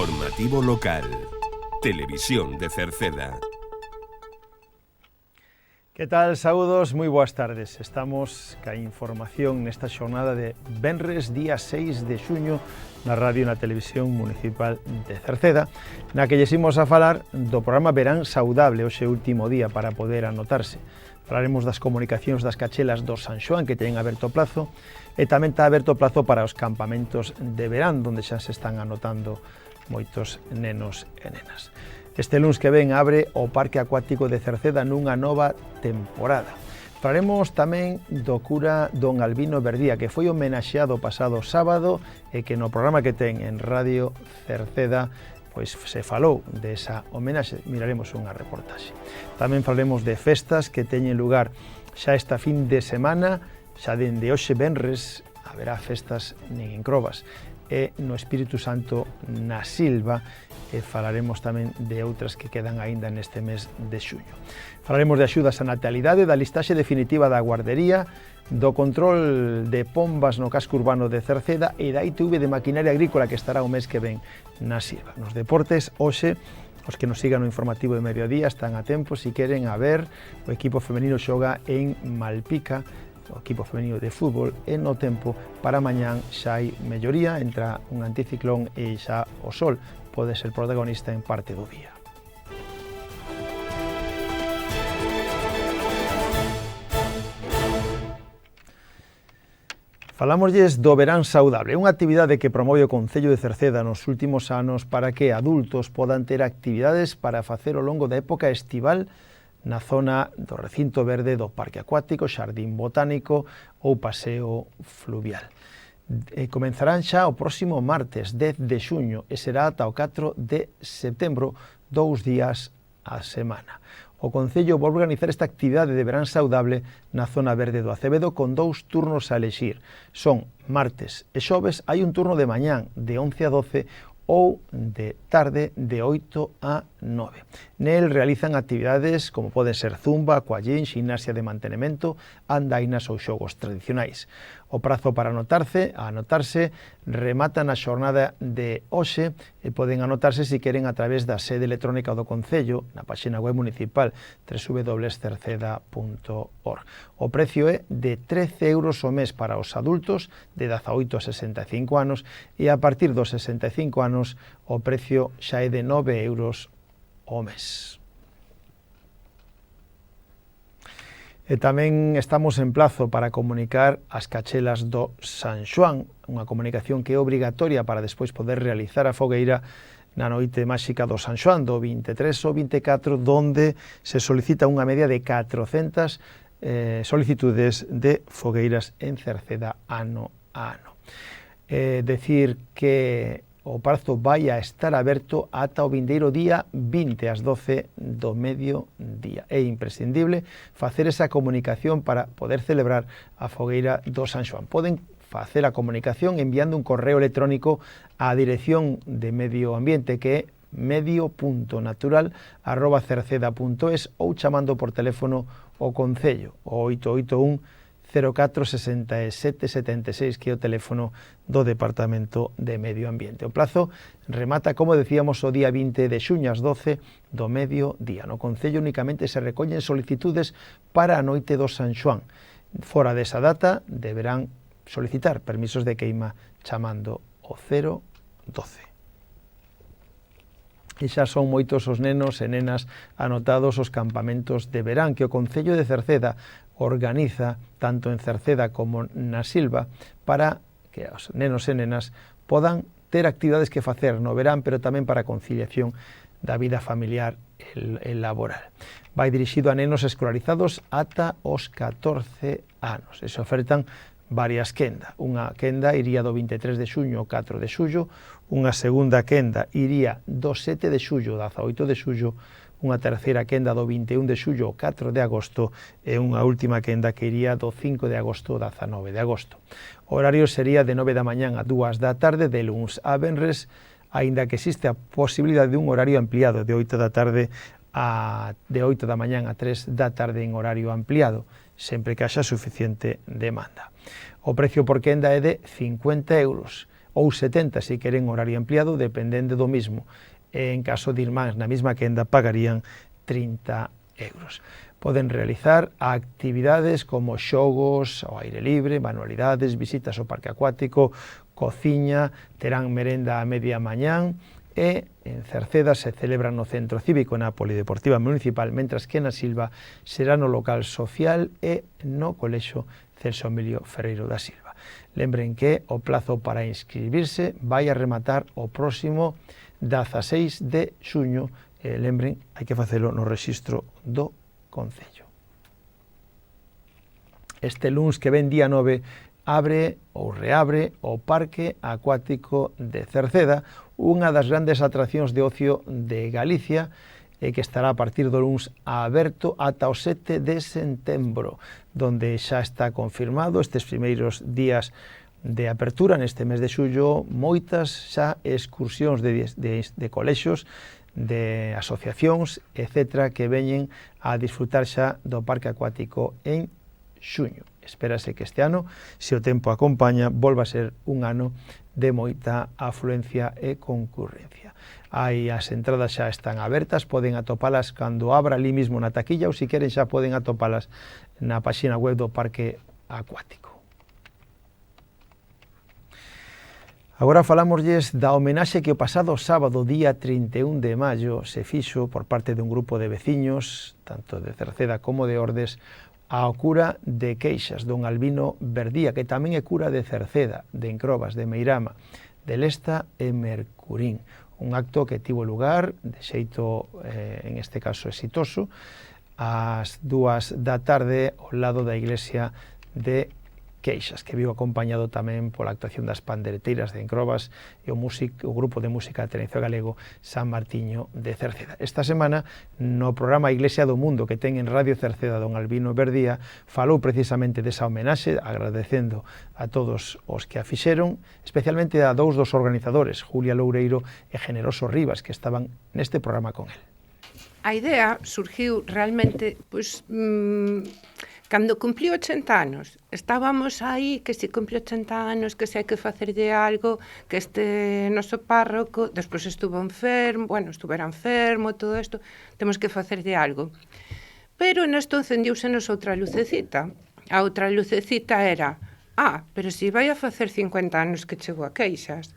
Informativo local. Televisión de Cerceda. Que tal, saúdos, moi boas tardes. Estamos ca información nesta xornada de venres, día 6 de xuño, na radio e na televisión municipal de Cerceda, na que llesimos a falar do programa Verán Saudable, hoxe último día para poder anotarse. Falaremos das comunicacións das cachelas do San Xoán, que teñen aberto plazo, e tamén está aberto plazo para os campamentos de verán, onde xa se están anotando moitos nenos e nenas. Este luns que ven abre o Parque Acuático de Cerceda nunha nova temporada. Falaremos tamén do cura don Albino Verdía, que foi homenaxeado pasado sábado e que no programa que ten en Radio Cerceda pois se falou desa homenaxe. Miraremos unha reportaxe. Tamén falaremos de festas que teñen lugar xa esta fin de semana, xa dende hoxe venres haberá festas nin en Crobas e no Espírito Santo na Silva, e falaremos tamén de outras que quedan aínda neste mes de xuño. Falaremos de axudas á natalidade, da listaxe definitiva da guardería, do control de pombas no casco urbano de Cerceda e da ITV de maquinaria agrícola que estará o mes que ven na Silva. Nos deportes, hoxe, os que nos sigan no informativo de mediodía están a tempo, se queren, a ver, o equipo femenino xoga en Malpica, o equipo femenino de fútbol, e no tempo para mañán xa hai melloría, entra un anticiclón e xa o sol pode ser protagonista en parte do día. Falámoslles do Verán Saudable, unha actividade que promove o Concello de Cerceda nos últimos anos para que adultos podan ter actividades para facer ao longo da época estival na zona do recinto verde do Parque Acuático, Xardín Botánico ou Paseo Fluvial. Comenzarán xa o próximo martes 10 de xuño e será ata o 4 de setembro, 2 días a semana. O Concello volve a organizar esta actividade de verán saudable na zona verde do Acevedo con 2 turnos a elexir. Son martes e xoves, hai un turno de mañán de 11 a 12 ou de tarde de 8 a 9. Nel realizan actividades como poden ser zumba, aquallín, ximnasia de mantenemento, andainas ou xogos tradicionais. O prazo para anotarse remata na xornada de hoxe e poden anotarse se queren a través da sede electrónica do Concello na páxina web municipal www.cerceda.org. O precio é de 13 euros o mes para os adultos de 18 a 65 anos e a partir dos 65 anos o precio xa é de 9 euros o mes. E tamén estamos en plazo para comunicar as cachelas do San Xoán, unha comunicación que é obrigatoria para despois poder realizar a fogueira na noite máxica do San Xoán, do 23 ao 24, donde se solicita unha media de 400 solicitudes de fogueiras en Cerceda ano a ano. Decir que o prazo vai a estar aberto ata o vindeiro día 20 ás 12 do mediodía. É imprescindible facer esa comunicación para poder celebrar a fogueira do San Xoán. Poden facer a comunicación enviando un correo electrónico á dirección de Medio Ambiente, que é medio.natural@cerceda.es, ou chamando por teléfono o Concello, o 881 04 67 76, que é o teléfono do Departamento de Medio Ambiente. O plazo remata, como decíamos, o día 20 de xuño ás 12 do mediodía. No Concello únicamente se recollen solicitudes para a noite do San Xoán. Fora desa data deberán solicitar permisos de queima chamando o 012. E xa son moitos os nenos e nenas anotados os campamentos de verán que o Concello de Cerceda organiza tanto en Cerceda como na Silva para que os nenos e nenas podan ter actividades que facer no verán, pero tamén para a conciliación da vida familiar e laboral. Vai dirixido a nenos escolarizados ata os 14 anos e se ofertan varias quendas. Unha quenda iría do 23 de xuño ao 4 de xullo, unha segunda quenda iría do 7 de xullo ao 18 de xullo, unha terceira quenda do 21 de xullo ao 4 de agosto e unha última quenda que iría do 5 de agosto ao 19 de agosto. O horario sería de 9 da mañán a 2 da tarde, de luns a venres, aínda que existe a posibilidade de un horario ampliado de 8 da tarde de 8 da mañán a 3 da tarde en horario ampliado, sempre que haxa suficiente demanda. O precio por quenda é de 50 euros. ou 70 se queren horario ampliado, dependendo do mismo. En caso de irmáns na mesma quenda pagarían 30 euros. Poden realizar actividades como xogos ao aire libre, manualidades, visitas ao parque acuático, cociña, terán merenda a media mañán, e en Cerceda se celebra no Centro Cívico na Polideportiva Municipal, mentras que na Silva será no local social e no Colexio Celso Emilio Ferreiro da Silva. Lembren que o plazo para inscribirse vai a rematar o próximo 16 de xuño. Lembren, hai que facelo no rexistro do Concello. Este luns que ven día 9 abre ou reabre o Parque Acuático de Cerceda, unha das grandes atraccións de ocio de Galicia, e que estará a partir do luns aberto ata o 7 de setembro, donde xa está confirmado estes primeiros días de apertura neste mes de xullo, moitas xa excursións de colexios, de asociacións, etc., que veñen a disfrutar xa do Parque Acuático en xuño. Espérase que este ano, se o tempo acompaña, volva a ser un ano de moita afluencia e concurrencia. As entradas xa están abertas, poden atopalas cando abra ali mismo na taquilla, ou se queren xa poden atopalas na páxina web do Parque Acuático. Agora falámoslles da homenaxe que o pasado sábado, día 31 de maio, se fixo por parte de un grupo de veciños, tanto de Cerceda como de Ordes, ao cura de Queixas, don Albino Verdía, que tamén é cura de Cerceda, de Encrobas, de Meirama, de Lesta e Mercurín. Un acto que tivo lugar, de xeito, en este caso, exitoso, ás 2 da tarde, ao lado da iglesia de Queixas, que viu acompañado tamén pola actuación das pandereteiras de Encrobas e o grupo de música Terencio Galego San Martiño de Cerceda. Esta semana, no programa Iglesia do Mundo que ten en Radio Cerceda don Albino Verdía, falou precisamente desa homenaxe, agradecendo a todos os que a fixeron, especialmente a dous dos organizadores, Julia Loureiro e Generoso Rivas, que estaban neste programa con el. A idea surgiu realmente, cando cumpliu 80 anos. Estábamos aí, que se cumpliu 80 anos, que se hai que facer de algo, que este noso párroco, despois estuvera enfermo, todo isto, temos que facer de algo. Pero nesto encendiusenos outra lucecita. A outra lucecita era, pero se vai a facer 50 anos que chegou a Queixas.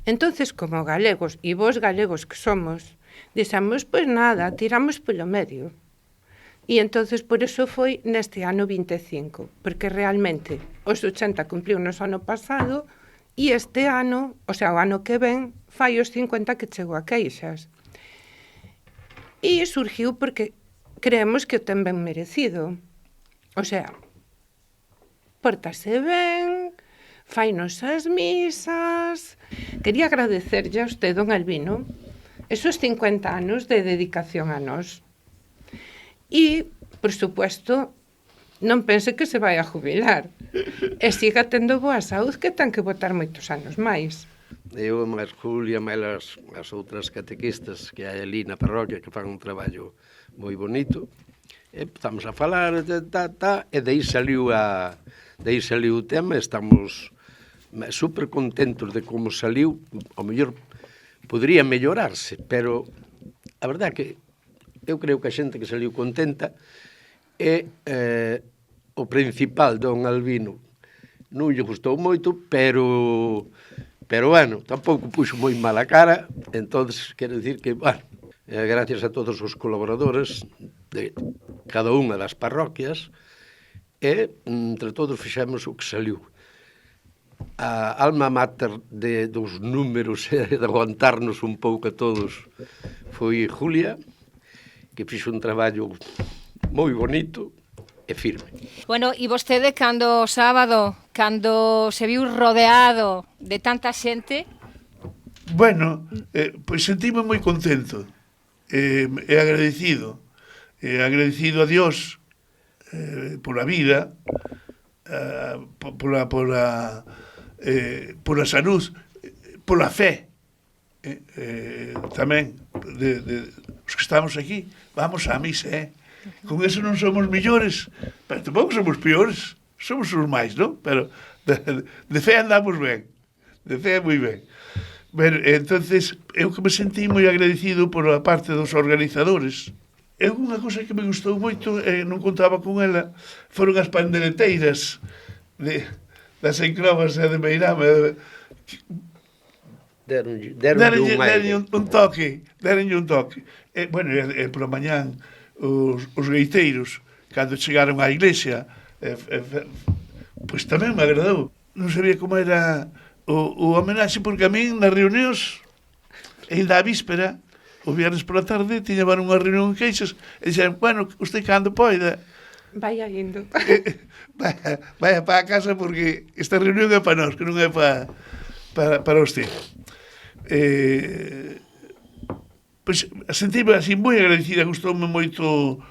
Entonces, como galegos, e vos galegos que somos, dixemos, pois nada, tiramos polo medio. E entonces por eso foi neste ano 25, porque realmente os 80 cumpliu no ano pasado e este ano, o sea, o ano que ven, fai os 50 que chegou a Queixas. E surgiu porque creemos que o ten ben merecido. O sea, pórtase ben, fainos as misas. Quería agradecerlle a usted, don Albino, esos 50 anos de dedicación a nós. E, por supuesto, non pense que se vai a jubilar e siga tendo boa saúde, que ten que botar moitos anos máis. Eu, máis Julia, máis as outras catequistas que hai ali na parroquia que fan un traballo moi bonito, e estamos a falar, e de aí saliu o tema, estamos super contentos de como saliu. Ao mellor podría mellorarse, pero a verdade é que eu creo que a xente que saliu contenta e o principal, don Albino, non lle gustou moito, pero bueno, tampouco puxo moi mala cara, entonces quero dicir que, gracias a todos os colaboradores de cada unha das parroquias, e entre todos fixemos o que saliu. A alma mater dos números e de aguantarnos un pouco a todos foi Julia, que fixo un traballo moi bonito e firme. Bueno, e vostede cando o sábado, cando se viu rodeado de tanta xente? Bueno, pois sentime moi contento e agradecido a Dios pola vida, pola salud, pola fe, tamén os que estamos aquí, vamos á misa, con eso non somos millores, pero tampouco somos piores, somos os máis, non? Pero de fe andamos ben, de Cea moi ben. Bueno, entonces, eu que me sentí moi agradecido por a parte dos organizadores. E unha cosa que me gustou moito, non contaba con ela, foron as pandereteiras das Encrobas e de Meirama. Deronlle un toque. E, bueno, por a mañán, os gaiteiros, cando chegaron á iglesia, pois tamén me agradou. Non sabía como era o homenaxe, porque a min nas reunións, ainda a víspera, o viernes pola tarde, tiñaban unha reunión en Queixas, e dixeron, bueno, usted cando poida, Vaya indo. vaya para a casa, porque esta reunión é para nós, que non é para usted. Pois sentime así moi agradecida, gustoume moito,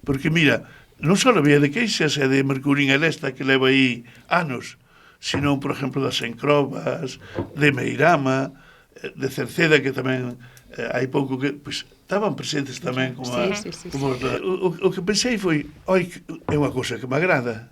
porque mira, non só a vía de Queixas e de Mercurín e Lesta, que leva aí anos, sino, por exemplo, das Encrobas, de Meirama, de Cerceda, que tamén hai pouco que, pois, estaban presentes tamén como Sí. o que pensei foi, oi, é unha cousa que me agrada,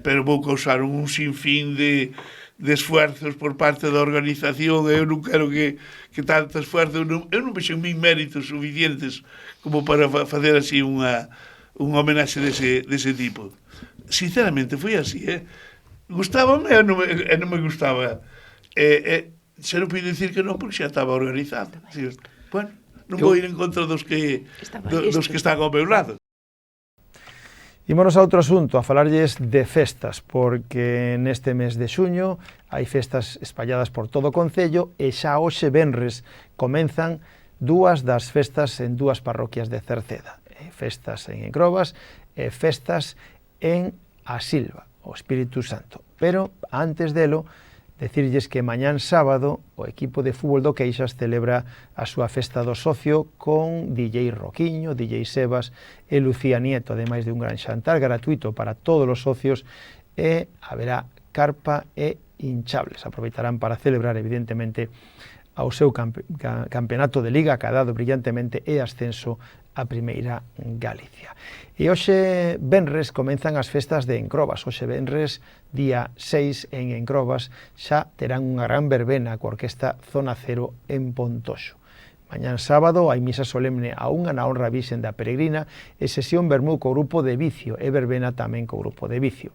pero vou causar un sinfín de esfuerzos por parte da organización, eu non quero que tanto esfuerzo, eu non vexo en min méritos suficientes como para facer así unha homenaxe dese tipo. Sinceramente, foi así, Gustábame e non me gustaba. Se non pude dicir que non, porque xa estaba organizado. Bueno, non vou ir en contra dos que están ao meu lado. Ímonos a outro asunto, a falarlles de festas, porque neste mes de xuño hai festas espalladas por todo o concello e xa hoxe venres comenzan dúas das festas en dúas parroquias de Cerceda. Festas en Encrobas e festas en A Silva, o Espírito Santo. Pero, antes delo, decirlles que mañán sábado o equipo de fútbol do Queixas celebra a súa festa do socio con DJ Roquiño, DJ Sebas e Lucía Nieto, ademais de un gran xantar gratuito para todos os socios, e haberá carpa e hinchables. Aproveitarán para celebrar, evidentemente, ao seu campeonato de Liga, acadado brillantemente, e ascenso a Primeira Galicia. E hoxe venres comenzan as festas de Encrobas. Hoxe venres, día 6 en Encrobas, xa terán unha gran verbena coa orquesta Zona Cero en Pontoxo. Mañán sábado hai misa solemne a unha na honra Virxen da Peregrina e sesión vermú co grupo de Vicio e verbena tamén co grupo de Vicio.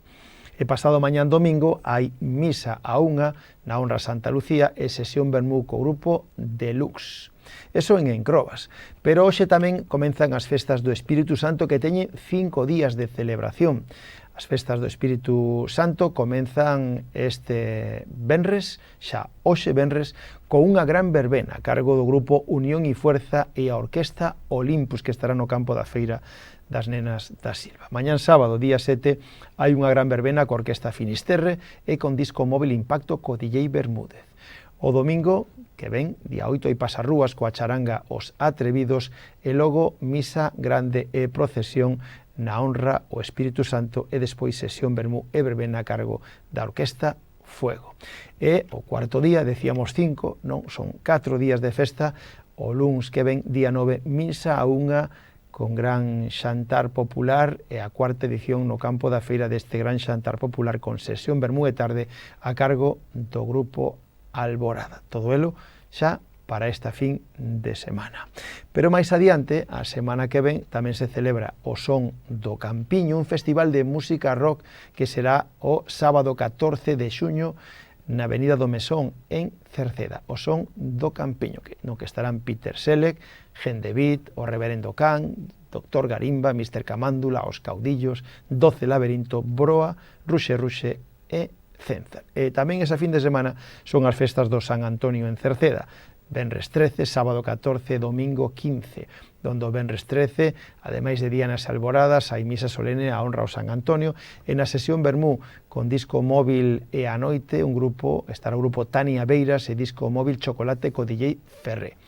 E pasado mañán domingo hai misa a unha na honra Santa Lucía e sesión vermú co grupo Deluxe. Eso en Encrobas. Pero hoxe tamén comenzan as festas do Espírito Santo, que teñen 5 días de celebración. As festas do Espírito Santo comenzan este venres, xa hoxe venres, con unha gran verbena a cargo do grupo Unión e Fuerza e a orquesta Olympus, que estará no campo da feira das Nenas da Silva. Mañán sábado, día 7, hai unha gran verbena coa orquesta Finisterre e con disco móvil Impacto co DJ Bermúdez. O domingo, que ven, día 8, hai pasarrúas coa charanga Os Atrevidos e logo misa grande e procesión na honra o Espírito Santo e despois sesión vermú e verbena a cargo da orquesta Fuego. E o cuarto día, decíamos 5, non, son 4 días de festa. O luns que ven, día 9, misa a unha con gran xantar popular e a cuarta edición no campo da feira deste gran xantar popular con sesión vermú e tarde a cargo do grupo Alborada. Todo elo xa para esta fin de semana. Pero máis adiante, a semana que ven, tamén se celebra o Son do Campiño, un festival de música rock que será o sábado 14 de xuño na Avenida do Mesón, en Cerceda. O Son do Campiño, no que estarán Peter Selleck, Gen de Beat, o Reverendo Can, Dr. Garimba, Mr. Camándula, Os Caudillos, 12 Laberinto, Broa, Ruxe e Cenzar. E tamén esa fin de semana son as festas do San Antonio en Cerceda. Venres 13, sábado 14, domingo 15, donde o Venres 13, ademais de dianas e alboradas, hai misa solene a honra ao San Antonio, e na sesión vermú con disco móvil e a noite estará o grupo Tania Beiras e disco móvil Chocolate co DJ Ferré.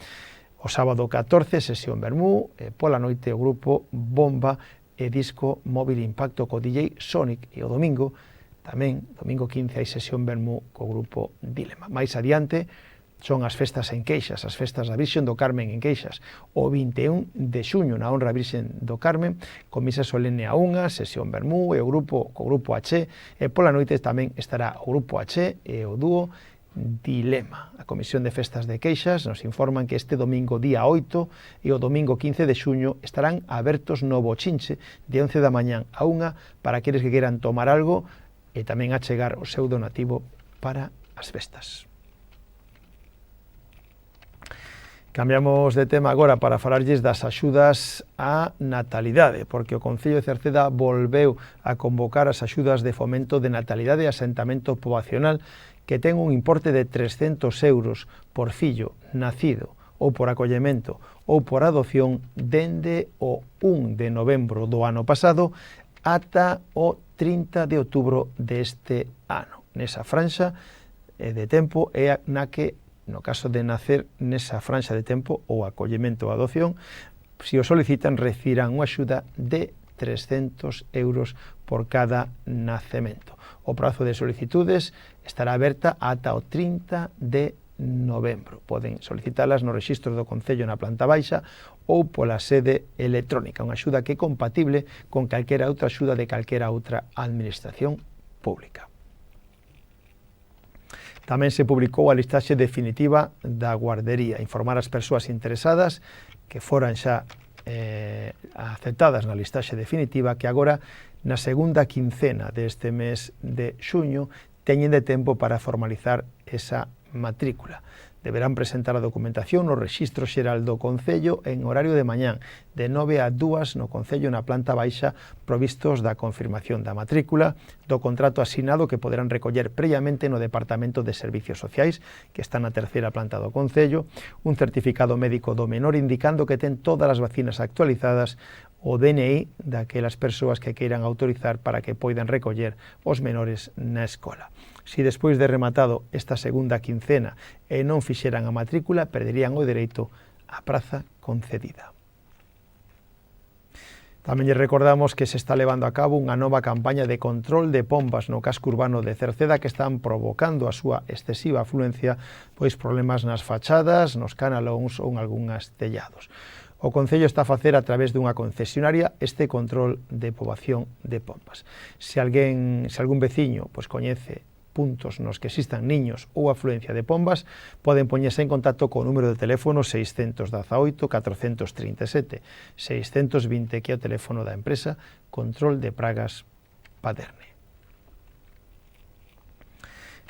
O sábado 14, sesión vermú, e pola noite o grupo Bomba e disco móvil Impacto co DJ Sonic, e o domingo tamén, domingo 15, hai sesión vermú co grupo Dilema. Mais adiante son as festas en Queixas, as festas da Virxen do Carmen en Queixas, o 21 de xuño na honra Virxen do Carmen, con misa solene a unha, sesión vermú e o grupo co grupo H, e pola noite tamén estará o grupo H e o dúo dilema. A Comisión de Festas de Queixas nos informan que este domingo día 8 e o domingo 15 de xuño estarán abertos no Bochinche de 11 da mañán a 1 para aqueles que queran tomar algo e tamén achegar o seu donativo para as festas. Cambiamos de tema agora para falarlles das axudas á natalidade, porque o Concello de Cerceda volveu a convocar as axudas de fomento de natalidade e asentamento poboacional que ten un importe de 300 euros por fillo nacido ou por acollemento ou por adopción dende o 1 de novembro do ano pasado ata o 30 de outubro deste ano. Nesa franxa de tempo é na que, no caso de nacer nesa franxa de tempo ou acollemento ou adopción, se o solicitan recibirán unha axuda de 300 euros por cada nacemento. O prazo de solicitudes estará aberta ata o 30 de novembro. Poden solicitalas no rexistro do Concello na planta baixa ou pola sede electrónica, unha axuda que é compatible con calquera outra axuda de calquera outra administración pública. Tamén se publicou a listaxe definitiva da guardería. Informar as persoas interesadas que foran xa aceptadas na listaxe definitiva que agora na segunda quincena deste mes de xuño teñen de tempo para formalizar esa matrícula. Deberán presentar a documentación no Rexistro Xeral do Concello en horario de mañán, de 9 a 2 no Concello na planta baixa, provistos da confirmación da matrícula, do contrato asinado que poderán recoller previamente no Departamento de Servicios Sociais, que está na terceira planta do Concello, un certificado médico do menor indicando que ten todas as vacinas actualizadas, o DNI daquelas persoas que queiran autorizar para que poidan recoller os menores na escola. Si despois de rematado esta segunda quincena e non fixeran a matrícula, perderían o dereito á praza concedida. Tamén lle recordamos que se está levando a cabo unha nova campaña de control de pombas no casco urbano de Cerceda que están provocando a súa excesiva afluencia, pois problemas nas fachadas, nos canalóns ou en algunhas tellados. O Concello está a facer a través dunha concesionaria este control de poboación de pombas. Se algún veciño coñece puntos nos que existan niños ou afluencia de pombas, poden poñerse en contacto co número de teléfono 618 437 620, que é o teléfono da empresa Control de Pragas Paderne.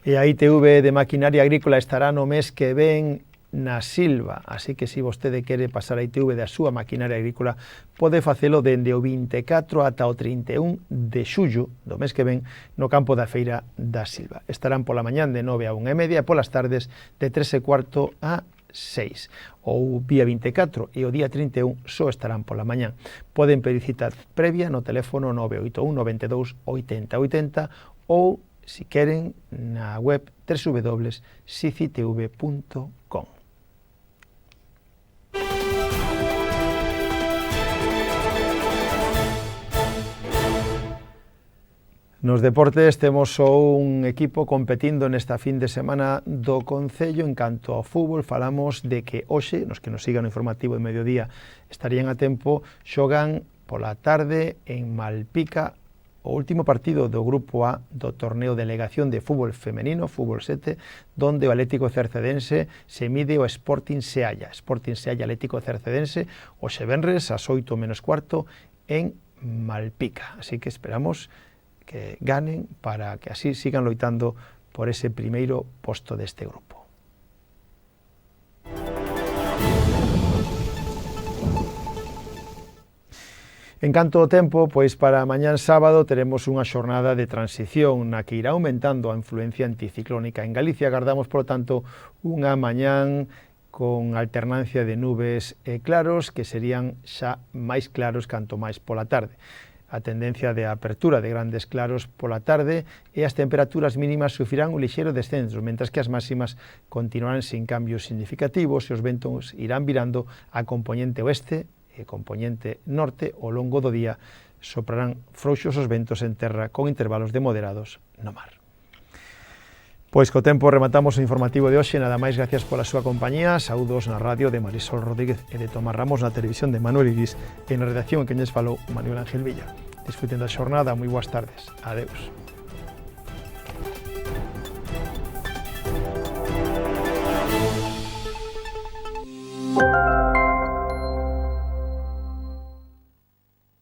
E a ITV de Maquinaria Agrícola estará no mes que ven na Silva, así que se vostede quere pasar a ITV da súa maquinaria agrícola, pode facelo dende o 24 ata o 31 de xullo do mes que ven no campo da Feira da Silva. Estarán pola mañán de 9 a 1:30 e polas tardes de 3:15 a 6. O día 24 e o día 31 só estarán pola mañán. Poden pedir cita previa no teléfono 981 92 80 80 ou, se queren, na web www.sicitv.com. Nos deportes temos un equipo competindo nesta fin de semana do Concello. En canto ao fútbol, falamos de que hoxe, nos que nos sigan no informativo de mediodía, estarían a tempo, xogan pola tarde en Malpica o último partido do Grupo A do torneo Delegación de Fútbol Femenino, Fútbol 7, donde o Atlético Cercedense se mide o Sporting Sealla. Sporting Sealla Atlético Cercedense, hoxe venres, ás 8:15 en Malpica. Así que esperamos que ganen para que así sigan loitando por ese primeiro posto deste grupo. En canto ao tempo, pois para mañán sábado teremos unha xornada de transición na que irá aumentando a influencia anticiclónica en Galicia. Agardamos, por tanto, unha mañán con alternancia de nubes e claros que serían xa máis claros canto máis pola tarde. A tendencia de apertura de grandes claros pola tarde e as temperaturas mínimas sufrirán un lixeiro descenso, mentras que as máximas continuarán sin cambios significativos e os ventos irán virando a componente oeste e componente norte ao longo do día. Soprarán frouxos os ventos en terra con intervalos de moderados no mar. Pois co tempo rematamos o informativo de hoxe. Nada máis, gracias pola súa compañía. Saúdos na radio de Marisol Rodríguez e de Tomás Ramos, na televisión de Manuel Iris e na redacción en que lles falou Manuel Ángel Villa. Disfruten da xornada, moi boas tardes. Adeus.